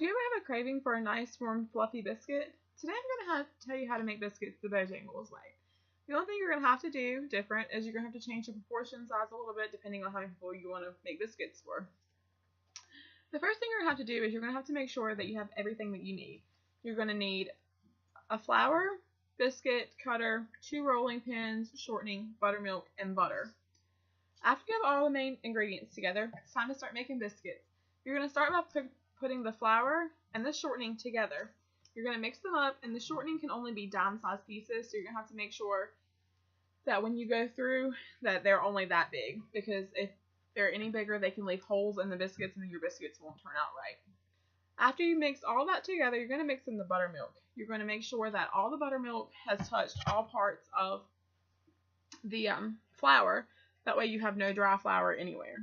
Do you ever have a craving for a nice, warm, fluffy biscuit? Today I'm going to tell you how to make biscuits the Bojangles way. The only thing you're going to have to do different is you're going to have to change the proportion size a little bit depending on how many people you want to make biscuits for. The first thing you're going to have to do is you're going to have to make sure that you have everything that you need. You're going to need a flour, biscuit cutter, 2 rolling pins, shortening, buttermilk, and butter. After you have all the main ingredients together, it's time to start making biscuits. You're going to start by putting the flour and the shortening together. You're going to mix them up, and the shortening can only be dime-sized pieces, so you're going to have to make sure that when you go through that they're only that big, because if they're any bigger, they can leave holes in the biscuits and your biscuits won't turn out right. After you mix all that together, you're going to mix in the buttermilk. You're going to make sure that all the buttermilk has touched all parts of the flour. That way you have no dry flour anywhere.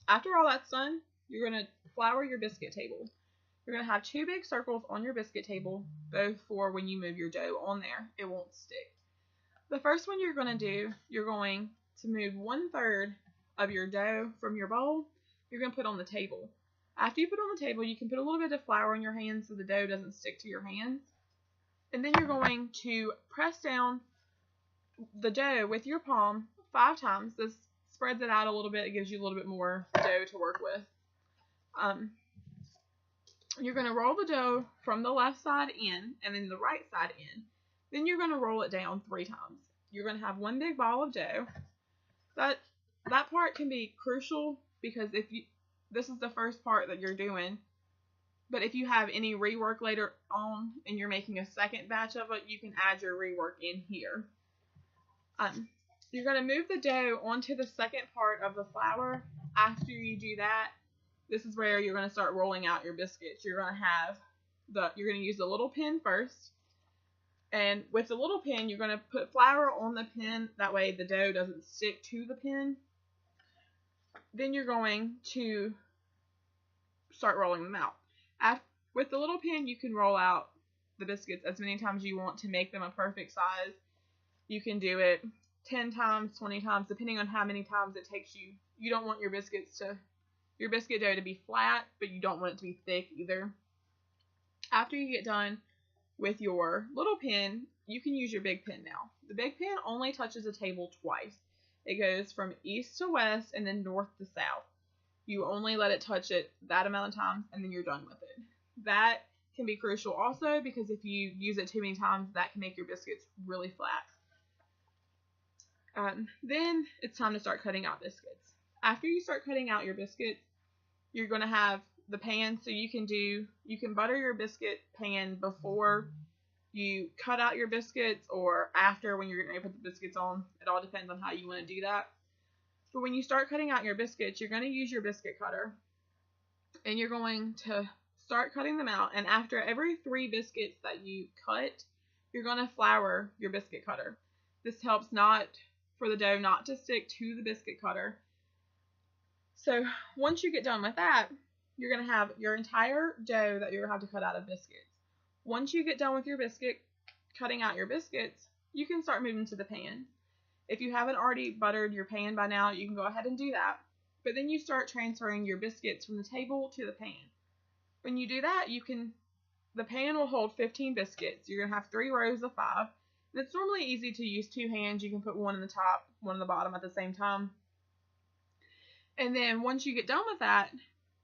After all that's done, you're going to flour your biscuit table. You're going to have 2 big circles on your biscuit table, both for when you move your dough on there. It won't stick. The first one you're going to do, you're going to move 1/3 of your dough from your bowl. You're going to put on the table. After you put on the table, you can put a little bit of flour on your hands so the dough doesn't stick to your hands. And then you're going to press down the dough with your palm 5 times. This spreads it out a little bit. It gives you a little bit more dough to work with. You're going to roll the dough from the left side in and then the right side in. Then you're going to roll it down 3 times. You're going to have one big ball of dough. That part can be crucial because this is the first part that you're doing. But if you have any rework later on and you're making a second batch of it, you can add your rework in here. You're going to move the dough onto the second part of the flour. After you do that, this is where you're going to start rolling out your biscuits. You're going to use the little pin first. And with the little pin, you're going to put flour on the pin. That way the dough doesn't stick to the pin. Then you're going to start rolling them out. With the little pin, you can roll out the biscuits as many times as you want to make them a perfect size. You can do it 10 times, 20 times, depending on how many times it takes you. You don't want your biscuit dough to be flat, but you don't want it to be thick either. After you get done with your little pin, you can use your big pin now. The big pin only touches the table twice. It goes from east to west and then north to south. You only let it touch it that amount of times and then you're done with it. That can be crucial also because if you use it too many times, that can make your biscuits really flat. Then it's time to start cutting out biscuits. After you start cutting out your biscuits, you're going to have the pan, so you can butter your biscuit pan before you cut out your biscuits or after when you're going to put the biscuits on. It all depends on how you want to do that. But when you start cutting out your biscuits, you're going to use your biscuit cutter and you're going to start cutting them out. And after every 3 biscuits that you cut, you're going to flour your biscuit cutter. This helps for the dough not to stick to the biscuit cutter. So once you get done with that, you're going to have your entire dough that you're going to have to cut out of biscuits. Once you get done with your cutting out your biscuits, you can start moving to the pan. If you haven't already buttered your pan by now, you can go ahead and do that. But then you start transferring your biscuits from the table to the pan. When you do that, the pan will hold 15 biscuits. You're going to have 3 rows of 5. And it's normally easy to use 2 hands. You can put one in the top, one in the bottom at the same time. And then once you get done with that,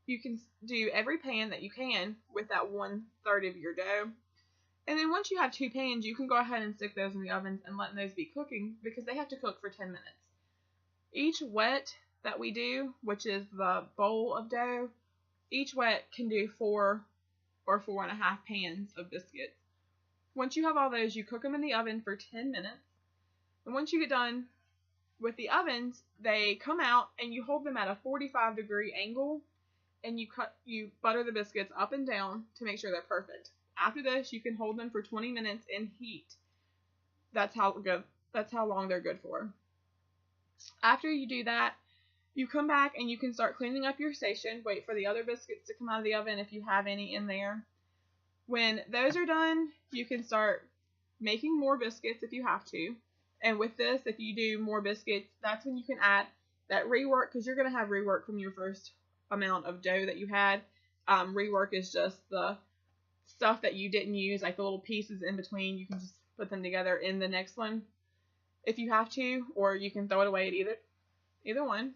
you can do every pan that you can with that 1/3 of your dough. And then once you have 2 pans, you can go ahead and stick those in the ovens and let those be cooking because they have to cook for 10 minutes. Each wet that we do, which is the bowl of dough, each wet can do 4 or 4.5 pans of biscuits. Once you have all those, you cook them in the oven for 10 minutes. And once you get done with the ovens, they come out and you hold them at a 45-degree angle and you butter the biscuits up and down to make sure they're perfect. After this, you can hold them for 20 minutes in heat. That's how long they're good for. After you do that, you come back and you can start cleaning up your station. Wait for the other biscuits to come out of the oven if you have any in there. When those are done, you can start making more biscuits if you have to. And with this, if you do more biscuits, that's when you can add that rework, because you're going to have rework from your first amount of dough that you had. Rework is just the stuff that you didn't use, like the little pieces in between. You can just put them together in the next one if you have to, or you can throw it away at either one.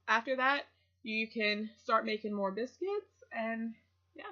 After that, you can start making more biscuits, and yeah.